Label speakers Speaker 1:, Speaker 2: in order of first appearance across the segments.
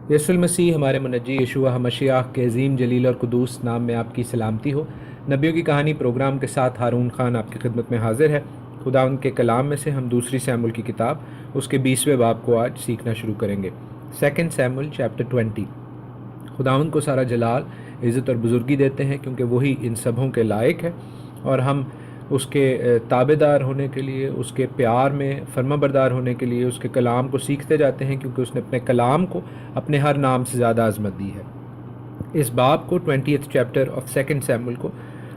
Speaker 1: یسوع المسیح ہمارے منجی یشوع مشیح کے عظیم جلیل اور قدوس نام میں آپ کی سلامتی ہو۔ نبیوں کی کہانی پروگرام کے ساتھ ہارون خان آپ کی خدمت میں حاضر ہے۔ خدا ان کے کلام میں سے ہم دوسری سیموئیل کی کتاب اس کے 20ویں باب کو آج سیکھنا شروع کریں گے۔ 2 سیموئیل چیپٹر 20۔ خداوند کو سارا جلال، عزت اور بزرگی دیتے ہیں کیونکہ وہی ان سبوں کے لائق ہے، اور ہم اس کے تابع دار ہونے کے لیے، اس کے پیار میں فرما بردار ہونے کے لیے اس کے کلام کو سیکھتے جاتے ہیں، کیونکہ اس نے اپنے کلام کو اپنے ہر نام سے زیادہ عظمت دی ہے۔ اس باب کو 20th چیپٹر آف 2 سیموئیل کو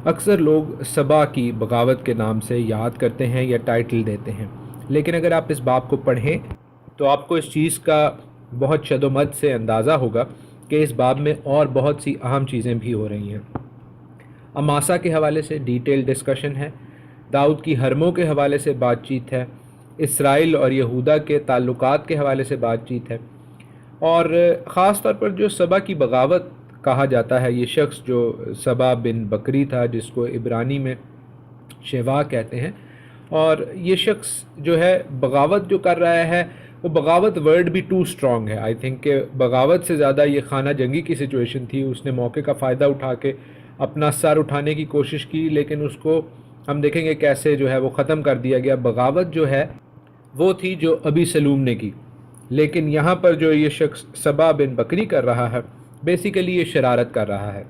Speaker 1: اکثر لوگ سبا کی بغاوت کے نام سے یاد کرتے ہیں یا ٹائٹل دیتے ہیں، لیکن اگر آپ اس باب کو پڑھیں تو آپ کو اس چیز کا بہت شد و مد سے اندازہ ہوگا کہ اس باب میں اور بہت سی اہم چیزیں بھی ہو رہی ہیں۔ اماسا کے حوالے سے ڈیٹیل ڈسکشن ہے، داؤد کی حرموں کے حوالے سے بات چیت ہے، اسرائیل اور یہودا کے تعلقات کے حوالے سے بات چیت ہے، اور خاص طور پر جو سبا کی بغاوت کہا جاتا ہے، یہ شخص جو سبا بن بکری تھا، جس کو عبرانی میں شیوا کہتے ہیں، اور یہ شخص جو ہے بغاوت جو کر رہا ہے، وہ بغاوت ورڈ بھی ٹو سٹرونگ ہے۔ آئی تھنک کہ بغاوت سے زیادہ یہ خانہ جنگی کی سچویشن تھی۔ اس نے موقع کا فائدہ اٹھا کے اپنا سر اٹھانے کی کوشش کی، لیکن اس کو ہم دیکھیں گے کیسے جو ہے وہ ختم کر دیا گیا۔ بغاوت جو ہے وہ تھی جو ابی سلوم نے کی، لیکن یہاں پر جو یہ شخص سبا بن بکری کر رہا ہے، بیسیکلی یہ شرارت کر رہا ہے۔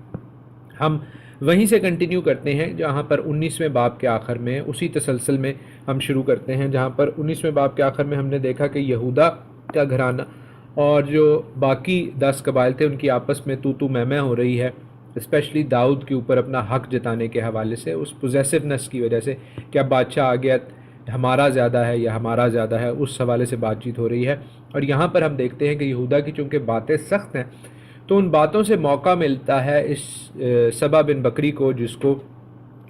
Speaker 1: ہم وہیں سے کنٹینیو کرتے ہیں جہاں پر 19ویں باب کے آخر میں، اسی تسلسل میں ہم شروع کرتے ہیں، جہاں پر 19ویں باب کے آخر میں ہم نے دیکھا کہ یہودا کا گھرانہ اور جو باقی 10 قبائل تھے ان کی آپس میں تو میں ہو رہی ہے، اسپیشلی داؤد کے اوپر اپنا حق جتانے کے حوالے سے، اس پوزیسونیس کی وجہ سے، کیا بادشاہ آ گیا ہمارا زیادہ ہے یا ہمارا زیادہ ہے، اس حوالے سے بات چیت ہو رہی ہے۔ اور یہاں پر ہم دیکھتے ہیں کہ یہودا کی چونکہ باتیں سخت ہیں، تو ان باتوں سے موقع ملتا ہے اس سبا بن بکری کو، جس کو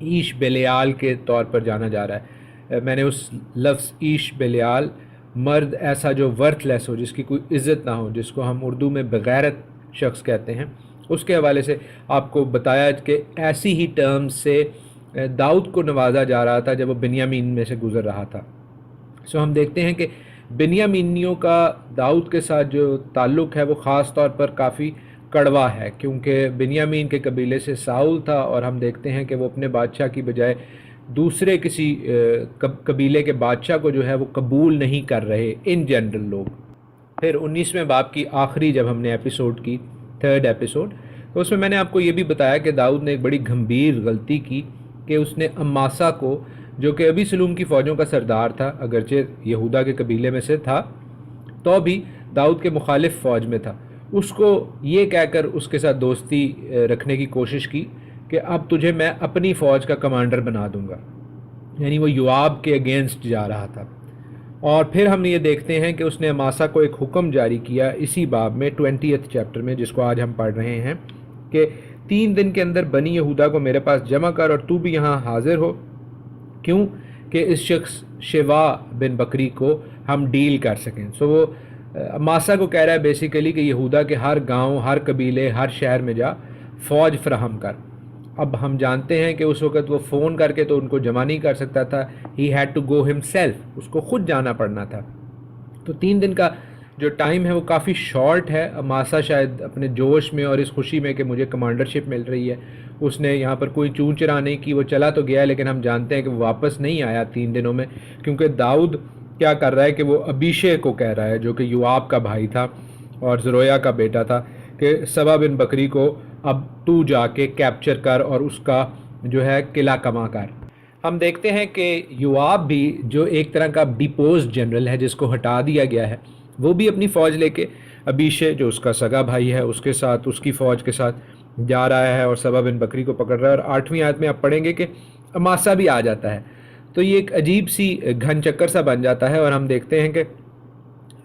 Speaker 1: ایش بیلیال کے طور پر جانا جا رہا ہے۔ میں نے اس لفظ ایش بیلیال، مرد ایسا جو ورتھ لیس ہو، جس کی کوئی عزت نہ ہو، جس کو ہم اردو میں بغیرت شخص کہتے ہیں، اس کے حوالے سے آپ کو بتایا کہ ایسی ہی ٹرمز سے داؤد کو نوازا جا رہا تھا جب وہ بنیامین میں سے گزر رہا تھا۔ سو ہم دیکھتے ہیں کہ بنیامینیوں کا داؤد کے ساتھ جو تعلق ہے وہ خاص طور پر کافی کڑوا ہے، کیونکہ بنیامین کے قبیلے سے ساؤل تھا، اور ہم دیکھتے ہیں کہ وہ اپنے بادشاہ کی بجائے دوسرے کسی قبیلے کے بادشاہ کو جو ہے وہ قبول نہیں کر رہے ان جنرل لوگ۔ پھر 19ویں باب کی آخری جب ہم نے ایپیسوڈ کی، 3rd ایپیسوڈ، تو اس میں میں نے آپ کو یہ بھی بتایا کہ داؤد نے ایک بڑی گھمبیر غلطی کی کہ اس نے اماسا کو، جو کہ ابی سلوم کی فوجوں کا سردار تھا، اگرچہ یہودا کے قبیلے میں سے تھا تو بھی داؤد کے مخالف فوج میں تھا، اس کو یہ کہہ کر اس کے ساتھ دوستی رکھنے کی کوشش کی کہ اب تجھے میں اپنی فوج کا کمانڈر بنا دوں گا، یعنی وہ یوآب کے اگینسٹ جا رہا تھا۔ اور پھر ہم یہ دیکھتے ہیں کہ اس نے اماسا کو ایک حکم جاری کیا اسی باب میں 20th چیپٹر میں، جس کو آج ہم پڑھ رہے ہیں، کہ 3 دن کے اندر بنی یہودا کو میرے پاس جمع کر، اور تو بھی یہاں حاضر ہو، کیوں کہ اس شخص شیوا بن بکری کو ہم ڈیل کر سکیں۔ سو وہ اماسا کو کہہ رہا ہے بیسیکلی کہ یہودا کے ہر گاؤں، ہر قبیلے، ہر شہر میں جا، فوج فراہم کر۔ اب ہم جانتے ہیں کہ اس وقت وہ فون کر کے تو ان کو جمع نہیں کر سکتا تھا، he had to go himself, اس کو خود جانا پڑنا تھا۔ تو 3 دن کا جو ٹائم ہے وہ کافی شارٹ ہے۔ اماسا شاید اپنے جوش میں اور اس خوشی میں کہ مجھے کمانڈرشپ مل رہی ہے، اس نے یہاں پر کوئی چون چرا نہیں کی، وہ چلا تو گیا، لیکن ہم جانتے ہیں کہ وہ واپس نہیں آیا 3 دنوں میں، کیونکہ داؤد کیا کر رہا ہے کہ وہ ابیشے کو کہہ رہا ہے، جو کہ یوآب کا بھائی تھا اور زرویا کا بیٹا تھا، کہ سبا بن بکری کو اب تو جا کے کیپچر کر اور اس کا جو ہے قلعہ کما کر۔ ہم دیکھتے ہیں کہ یوآب بھی، جو ایک طرح کا ڈیپوز جنرل ہے جس کو ہٹا دیا گیا ہے، وہ بھی اپنی فوج لے کے ابیشے جو اس کا سگا بھائی ہے اس کے ساتھ، اس کی فوج کے ساتھ جا رہا ہے اور سبا بن بکری کو پکڑ رہا ہے۔ اور 8ویں آیت میں آپ پڑھیں گے کہ اماسا بھی آ جاتا ہے، تو یہ ایک عجیب سی گھن چکر سا بن جاتا ہے، اور ہم دیکھتے ہیں کہ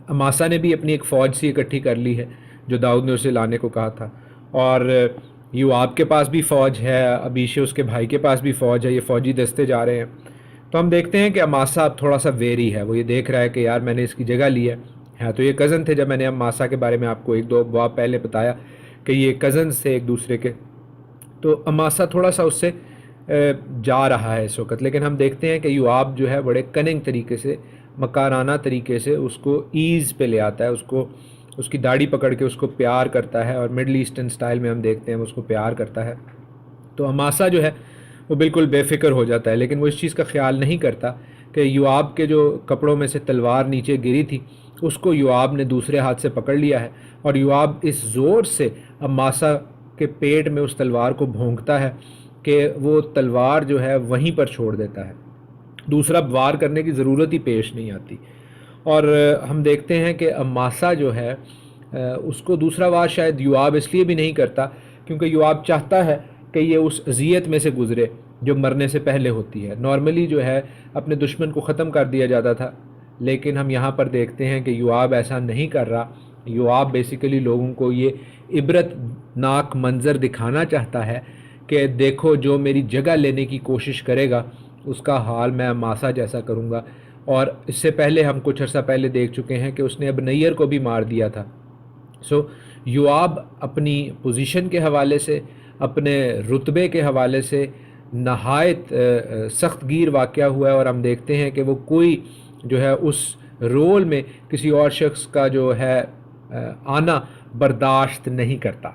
Speaker 1: اماسا نے بھی اپنی ایک فوج سی اکٹھی کر لی ہے جو داؤد نے اسے لانے کو کہا تھا، اور یوآب کے پاس بھی فوج ہے، ابیشے اس کے بھائی کے پاس بھی فوج ہے، یہ فوجی دستے جا رہے ہیں۔ تو ہم دیکھتے ہیں کہ اماسا اب تھوڑا سا ویری ہے، وہ یہ دیکھ رہا ہے کہ یار میں نے اس کی جگہ لی ہے تو یہ کزن تھے، جب میں نے اماسا کے بارے میں آپ کو 1-2 باب پہلے بتایا کہ یہ کزنز تھے ایک دوسرے کے، تو اماسا تھوڑا سا اس سے جا رہا ہے اس وقت۔ لیکن ہم دیکھتے ہیں کہ یوآب جو ہے بڑے کننگ طریقے سے، مکارانہ طریقے سے اس کو ایز پہ لے آتا ہے، اس کو اس کی داڑھی پکڑ کے اس کو پیار کرتا ہے، اور مڈل ایسٹرن سٹائل میں ہم دیکھتے ہیں اس کو پیار کرتا ہے، تو اماسا جو ہے وہ بالکل بے فکر ہو جاتا ہے، لیکن وہ اس چیز کا خیال نہیں کرتا کہ یوآب کے جو کپڑوں میں سے تلوار نیچے گری تھی اس کو یوآب نے دوسرے ہاتھ سے پکڑ لیا ہے، اور یوآب اس زور سے اماسا کے پیٹ میں اس تلوار کو بھونکتا ہے کہ وہ تلوار جو ہے وہیں پر چھوڑ دیتا ہے، دوسرا وار کرنے کی ضرورت ہی پیش نہیں آتی۔ اور ہم دیکھتے ہیں کہ اماسا جو ہے اس کو دوسرا وار شاید یوآب اس لیے بھی نہیں کرتا کیونکہ یوآب چاہتا ہے کہ یہ اس اذیت میں سے گزرے جو مرنے سے پہلے ہوتی ہے۔ نارملی جو ہے اپنے دشمن کو ختم کر دیا جاتا تھا، لیکن ہم یہاں پر دیکھتے ہیں کہ یوآب ایسا نہیں کر رہا۔ یوآب بیسیکلی لوگوں کو یہ عبرت ناک منظر دکھانا چاہتا ہے کہ دیکھو جو میری جگہ لینے کی کوشش کرے گا اس کا حال میں اماسا جیسا کروں گا، اور اس سے پہلے ہم کچھ عرصہ پہلے دیکھ چکے ہیں کہ اس نے ابنیر کو بھی مار دیا تھا۔ یوآب اپنی پوزیشن کے حوالے سے، اپنے رتبے کے حوالے سے نہایت سخت گیر واقعہ ہوا ہے، اور ہم دیکھتے ہیں کہ وہ کوئی جو ہے اس رول میں کسی اور شخص کا جو ہے آنا برداشت نہیں کرتا۔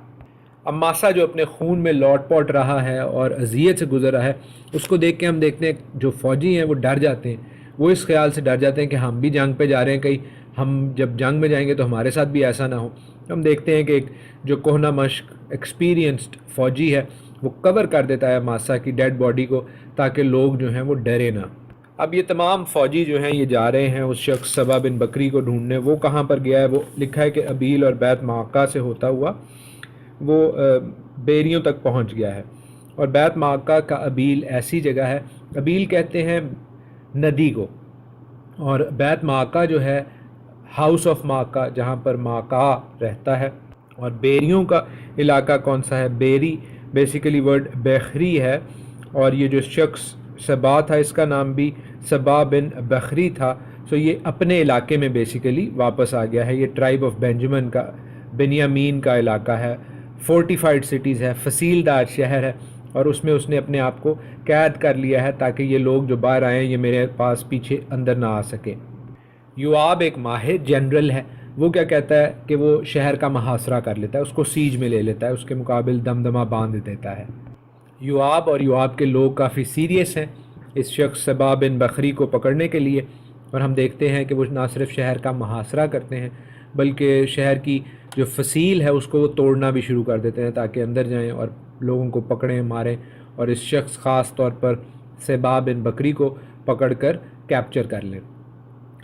Speaker 1: اماسا جو اپنے خون میں لوٹ پوٹ رہا ہے اور اذیت سے گزر رہا ہے، اس کو دیکھ کے ہم دیکھتے ہیں جو فوجی ہیں وہ ڈر جاتے ہیں، وہ اس خیال سے ڈر جاتے ہیں کہ ہم بھی جنگ پہ جا رہے ہیں، کہیں ہم جب جنگ میں جائیں گے تو ہمارے ساتھ بھی ایسا نہ ہو۔ ہم دیکھتے ہیں کہ ایک جو کوہنہ مشق ایکسپیرینسڈ فوجی ہے وہ کور کر دیتا ہے اماسا کی ڈیڈ باڈی کو تاکہ لوگ جو ہیں وہ ڈرے نہ۔ اب یہ تمام فوجی جو ہیں یہ جا رہے ہیں اس شخص سبا بن بکری کو ڈھونڈنے۔ وہ کہاں پر گیا ہے؟ وہ لکھا ہے کہ ابیل اور بیت معقہ سے ہوتا ہوا وہ بیریوں تک پہنچ گیا ہے، اور بیت معقہ کا ابیل ایسی جگہ ہے، ابیل کہتے ہیں ندی کو، اور بیت معقہ جو ہے ہاؤس آف معقہ جہاں پر معقہ رہتا ہے، اور بیریوں کا علاقہ کون سا ہے؟ بیری بیسیکلی ورڈ بخری ہے، اور یہ جو شخص سبا تھا اس کا نام بھی سبا بن بخری تھا، سو یہ اپنے علاقے میں بیسیکلی واپس آ گیا ہے۔ یہ ٹرائب آف بنجمن کا، بنیامین کا علاقہ ہے، فورٹیفائڈ سٹیز ہے، فصیل دار شہر ہے، اور اس میں اس نے اپنے آپ کو قید کر لیا ہے تاکہ یہ لوگ جو باہر آئیں یہ میرے پاس پیچھے اندر نہ آ سکے۔ یوآب ایک ماہر جنرل ہے، وہ کیا کہتا ہے کہ وہ شہر کا محاصرہ کر لیتا ہے، اس کو سیج میں لے لیتا ہے، اس کے مقابل دمدمہ باندھ دیتا ہے۔ یوآب اور یوآب کے لوگ کافی سیریس ہیں اس شخص سبا بن بخری کو پکڑنے کے لیے، اور ہم دیکھتے ہیں کہ وہ نہ صرف شہر کا محاصرہ کرتے ہیں بلکہ شہر کی جو فصیل ہے اس کو وہ توڑنا بھی شروع کر دیتے ہیں تاکہ اندر جائیں اور لوگوں کو پکڑیں ماریں، اور اس شخص خاص طور پر سبا بن بکری کو پکڑ کر کیپچر کر لیں۔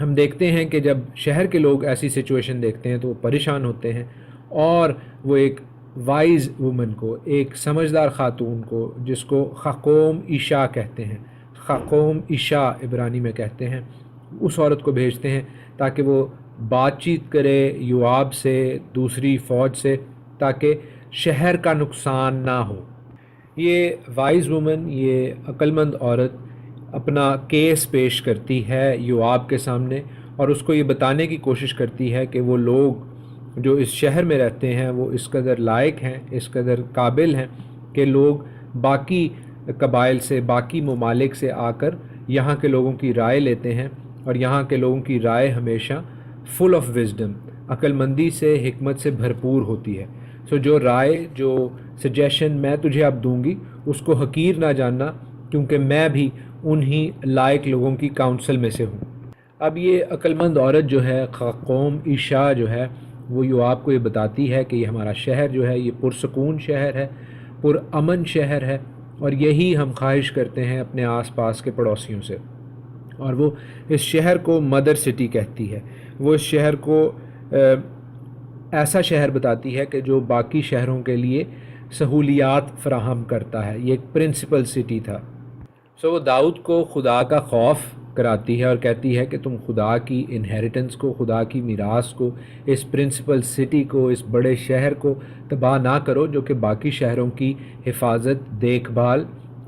Speaker 1: ہم دیکھتے ہیں کہ جب شہر کے لوگ ایسی سچویشن دیکھتے ہیں تو وہ پریشان ہوتے ہیں، اور وہ ایک وائز وومن کو، ایک سمجھدار خاتون کو جس کو خقوم عشاء کہتے ہیں، خقوم عشاء عبرانی میں کہتے ہیں، اس عورت کو بھیجتے ہیں تاکہ وہ بات چیت کرے یوآب سے، دوسری فوج سے، تاکہ شہر کا نقصان نہ ہو۔ یہ وائز وومن، یہ عقل مند عورت اپنا کیس پیش کرتی ہے یوآب کے سامنے، اور اس کو یہ بتانے کی کوشش کرتی ہے کہ وہ لوگ جو اس شہر میں رہتے ہیں وہ اس قدر لائق ہیں، اس قدر قابل ہیں کہ لوگ باقی قبائل سے، باقی ممالک سے آ کر یہاں کے لوگوں کی رائے لیتے ہیں، اور یہاں کے لوگوں کی رائے ہمیشہ فل آف وزڈم، عقل مندی سے، حکمت سے بھرپور ہوتی ہے۔ سو جو رائے، جو سجیشن میں تجھے اب دوں گی اس کو حقیر نہ جاننا، کیونکہ میں بھی انہی لائق لوگوں کی کاؤنسل میں سے ہوں۔ اب یہ عقل مند عورت جو ہے خقوم عشاء جو ہے وہ یوآب کو یہ بتاتی ہے کہ یہ ہمارا شہر جو ہے یہ پرسکون شہر ہے، پرامن شہر ہے، اور یہی ہم خواہش کرتے ہیں اپنے آس پاس کے پڑوسیوں سے۔ اور وہ اس شہر کو مدر سٹی کہتی ہے، وہ اس شہر کو ایسا شہر بتاتی ہے کہ جو باقی شہروں کے لیے سہولیات فراہم کرتا ہے، یہ ایک پرنسپل سٹی تھا۔ سو وہ داؤد کو خدا کا خوف کراتی ہے اور کہتی ہے کہ تم خدا کی انہیریٹنس کو، خدا کی میراث کو، اس پرنسپل سٹی کو، اس بڑے شہر کو تباہ نہ کرو جو کہ باقی شہروں کی حفاظت، دیکھ بھال،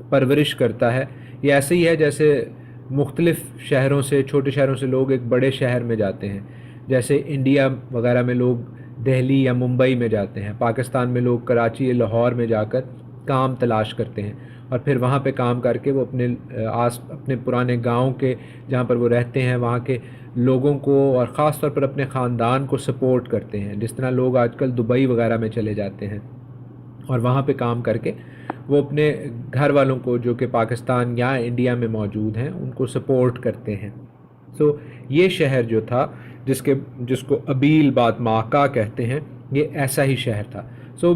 Speaker 1: پرورش کرتا ہے۔ یہ ایسے ہی ہے جیسے مختلف شہروں سے، چھوٹے شہروں سے لوگ ایک بڑے شہر میں جاتے ہیں، جیسے انڈیا وغیرہ میں لوگ دہلی یا ممبئی میں جاتے ہیں، پاکستان میں لوگ کراچی یا لاہور میں جا کر کام تلاش کرتے ہیں، اور پھر وہاں پہ کام کر کے وہ اپنے پرانے گاؤں کے جہاں پر وہ رہتے ہیں وہاں کے لوگوں کو اور خاص طور پر اپنے خاندان کو سپورٹ کرتے ہیں، جس طرح لوگ آج کل دبئی وغیرہ میں چلے جاتے ہیں اور وہاں پہ کام کر کے وہ اپنے گھر والوں کو جو کہ پاکستان یا انڈیا میں موجود ہیں ان کو سپورٹ کرتے ہیں۔ یہ شہر جو تھا جس کو ابیل بات ماکا کہتے ہیں، یہ ایسا ہی شہر تھا۔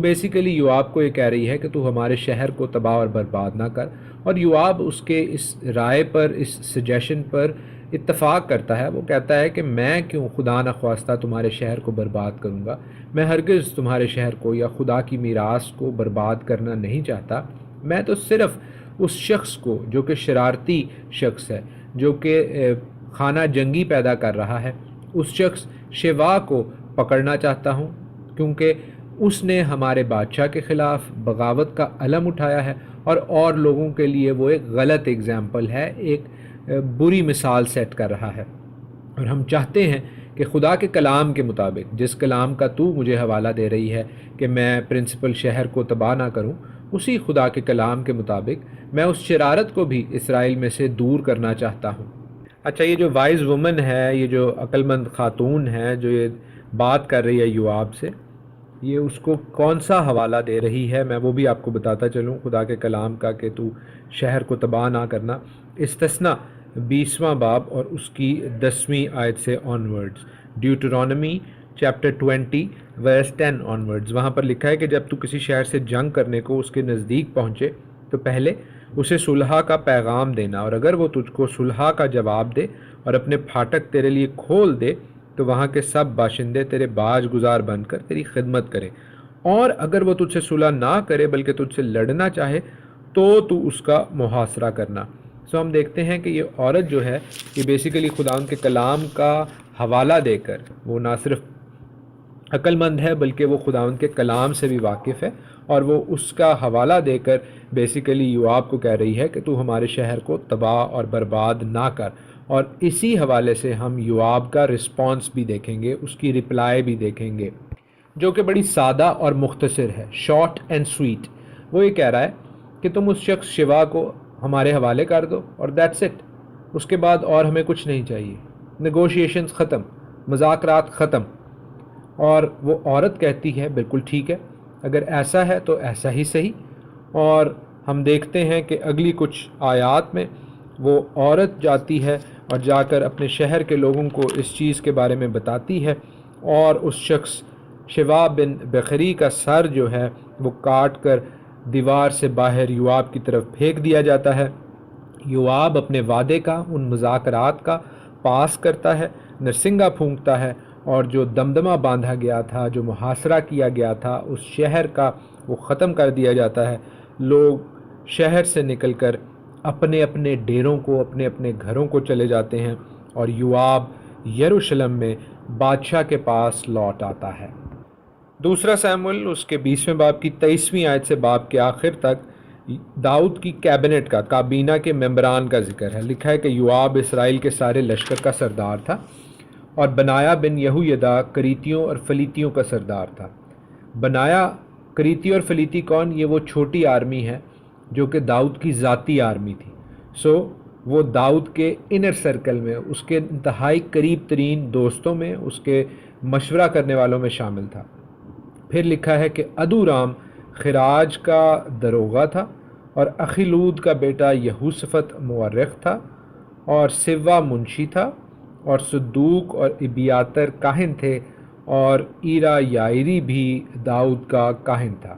Speaker 1: بیسیکلی یوآب کو یہ کہہ رہی ہے کہ تو ہمارے شہر کو تباہ اور برباد نہ کر، اور یوآب اس کے اس رائے پر، اس سجیشن پر اتفاق کرتا ہے۔ وہ کہتا ہے کہ میں کیوں خدا نخواستہ تمہارے شہر کو برباد کروں گا، میں ہرگز تمہارے شہر کو یا خدا کی میراث کو برباد کرنا نہیں چاہتا، میں تو صرف اس شخص کو جو کہ شرارتی شخص ہے، جو کہ خانہ جنگی پیدا کر رہا ہے، اس شخص شیوا کو پکڑنا چاہتا ہوں، کیونکہ اس نے ہمارے بادشاہ کے خلاف بغاوت کا علم اٹھایا ہے اور لوگوں کے لیے وہ ایک غلط اگزامپل ہے، ایک بری مثال سیٹ کر رہا ہے۔ اور ہم چاہتے ہیں کہ خدا کے کلام کے مطابق، جس کلام کا تو مجھے حوالہ دے رہی ہے کہ میں پرنسپل شہر کو تباہ نہ کروں، اسی خدا کے کلام کے مطابق میں اس شرارت کو بھی اسرائیل میں سے دور کرنا چاہتا ہوں۔ اچھا، یہ جو وائز وومن ہے، یہ جو عقل مند خاتون ہے جو یہ بات کر رہی ہے یوآب سے، یہ اس کو کون سا حوالہ دے رہی ہے میں وہ بھی آپ کو بتاتا چلوں، خدا کے کلام کا کہ تو شہر کو تباہ نہ کرنا۔ استثنا 20واں باب اور اس کی 10ویں آیت سے آنورڈز، ڈیوٹرانومی چیپٹر 20 ورس 10 آنورڈز، وہاں پر لکھا ہے کہ جب تو کسی شہر سے جنگ کرنے کو اس کے نزدیک پہنچے تو پہلے اسے صلح کا پیغام دینا، اور اگر وہ تجھ کو صلح کا جواب دے اور اپنے پھاٹک تیرے لیے کھول دے تو وہاں کے سب باشندے تیرے باج گزار بن کر تیری خدمت کریں، اور اگر وہ تجھ سے صلح نہ کرے بلکہ تجھ سے لڑنا چاہے تو اس کا محاصرہ کرنا۔ ہم دیکھتے ہیں کہ یہ عورت جو ہے یہ بیسیکلی خدا ان کے کلام کا حوالہ دے کر وہ نہ صرف عقل مند ہے بلکہ وہ خدا ان کے کلام سے بھی واقف ہے، اور وہ اس کا حوالہ دے کر بیسیکلی یوآب کو کہہ رہی ہے کہ تو ہمارے شہر کو تباہ اور برباد نہ کر۔ اور اسی حوالے سے ہم یوآب کا رسپانس بھی دیکھیں گے، اس کی رپلائی بھی دیکھیں گے، جو کہ بڑی سادہ اور مختصر ہے، شارٹ اینڈ سویٹ۔ وہ یہ کہہ رہا ہے کہ تم اس شخص شیوا کو ہمارے حوالے کر دو اور دیٹس اٹ، اس کے بعد اور ہمیں کچھ نہیں چاہیے، نیگوشیشنز ختم، مذاکرات ختم۔ اور وہ عورت کہتی ہے بالکل ٹھیک ہے، اگر ایسا ہے تو ایسا ہی صحیح۔ اور ہم دیکھتے ہیں کہ اگلی کچھ آیات میں وہ عورت جاتی ہے اور جا کر اپنے شہر کے لوگوں کو اس چیز کے بارے میں بتاتی ہے، اور اس شخص شیوا بن بخری کا سر جو ہے وہ کاٹ کر دیوار سے باہر یوآب کی طرف پھینک دیا جاتا ہے۔ یوآب اپنے وعدے کا، ان مذاکرات کا پاس کرتا ہے، نرسنگا پھونکتا ہے، اور جو دمدمہ باندھا گیا تھا، جو محاصرہ کیا گیا تھا اس شہر کا، وہ ختم کر دیا جاتا ہے۔ لوگ شہر سے نکل کر اپنے اپنے ڈیروں کو، اپنے اپنے گھروں کو چلے جاتے ہیں، اور یوآب یروشلم میں بادشاہ کے پاس لوٹ آتا ہے۔ دوسرا سیموئیل اس کے 20ویں باب کی 23ویں آیت سے باب کے آخر تک داؤد کی کیبنٹ کا، کابینہ کے ممبران کا ذکر ہے۔ لکھا ہے کہ یوآب اسرائیل کے سارے لشکر کا سردار تھا، اور بنایا بن یہویدا کریتیوں اور فلیتیوں کا سردار تھا۔ بنایا، کریتی اور فلیتی کون؟ یہ وہ چھوٹی آرمی ہے جو کہ داؤد کی ذاتی آرمی تھی۔ وہ داؤد کے انر سرکل میں، اس کے انتہائی قریب ترین دوستوں میں، اس کے مشورہ کرنے والوں میں شامل تھا۔ پھر لکھا ہے کہ ادورام خراج کا دروغہ تھا، اور اخیلود کا بیٹا یہوشفت مورخ تھا، اور سوا منشی تھا، اور صدوق اور ابیاتر کاہن تھے، اور ایرا یائری بھی داؤد کا کاہن تھا۔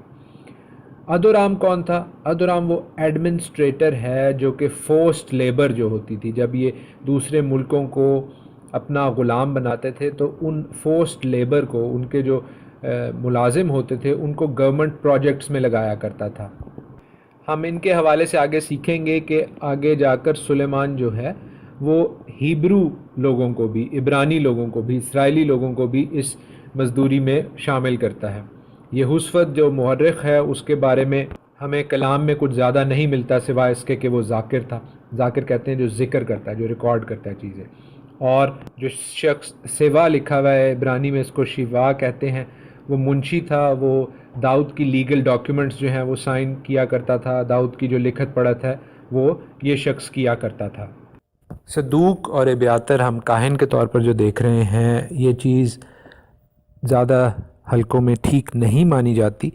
Speaker 1: ادورام کون تھا؟ ادورام وہ ایڈمنسٹریٹر ہے جو کہ فورسڈ لیبر جو ہوتی تھی، جب یہ دوسرے ملکوں کو اپنا غلام بناتے تھے تو ان فورسڈ لیبر کو، ان کے جو ملازم ہوتے تھے، ان کو گورنمنٹ پروجیکٹس میں لگایا کرتا تھا۔ ہم ان کے حوالے سے آگے سیکھیں گے کہ آگے جا کر سلیمان جو ہے وہ ہیبرو لوگوں کو بھی، عبرانی لوگوں کو بھی، اسرائیلی لوگوں کو بھی اس مزدوری میں شامل کرتا ہے۔ یہوشفت جو مورخ ہے اس کے بارے میں ہمیں کلام میں کچھ زیادہ نہیں ملتا سوائے اس کے کہ وہ ذاکر تھا۔ ذاکر کہتے ہیں جو ذکر کرتا ہے، جو ریکارڈ کرتا ہے چیزیں۔ اور جو شخص سیوا لکھا ہوا ہے عبرانی میں، اس کو شیوا کہتے ہیں، وہ منشی تھا، وہ داؤد کی لیگل ڈاکیومنٹس جو ہیں وہ سائن کیا کرتا تھا، داؤد کی جو لکھت پڑھت ہے وہ یہ شخص کیا کرتا تھا۔ صدوق اور ابیاتر ہم کاہن کے طور پر جو دیکھ رہے ہیں، یہ چیز زیادہ حلقوں میں ٹھیک نہیں مانی جاتی،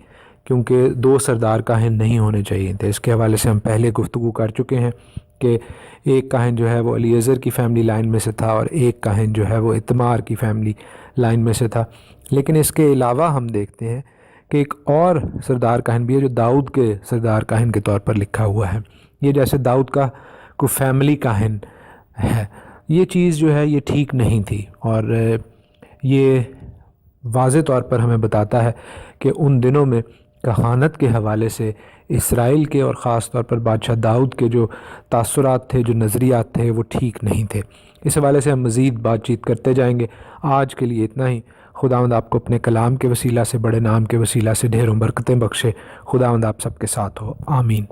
Speaker 1: کیونکہ دو سردار کاہن نہیں ہونے چاہیے تھے۔ اس کے حوالے سے ہم پہلے گفتگو کر چکے ہیں کہ ایک کاہن جو ہے وہ الیعزر کی فیملی لائن میں سے تھا اور ایک کاہن جو ہے وہ اتمار کی فیملی لائن میں سے تھا۔ لیکن اس کے علاوہ ہم دیکھتے ہیں کہ ایک اور سردار کاہن بھی ہے جو داؤد کے سردار کاہن کے طور پر لکھا ہوا ہے۔ یہ جیسے داؤد کا کوئی فیملی کاہن ہے، یہ چیز جو ہے یہ ٹھیک نہیں تھی، اور یہ واضح طور پر ہمیں بتاتا ہے کہ ان دنوں میں کہانت کے حوالے سے اسرائیل کے اور خاص طور پر بادشاہ داؤد کے جو تاثرات تھے، جو نظریات تھے، وہ ٹھیک نہیں تھے۔ اس حوالے سے ہم مزید بات چیت کرتے جائیں گے۔ آج کے لیے اتنا ہی۔ خداوند آپ کو اپنے کلام کے وسیلہ سے، بڑے نام کے وسیلہ سے ڈھیروں برکتیں بخشے۔ خداوند آپ سب کے ساتھ ہو، آمین۔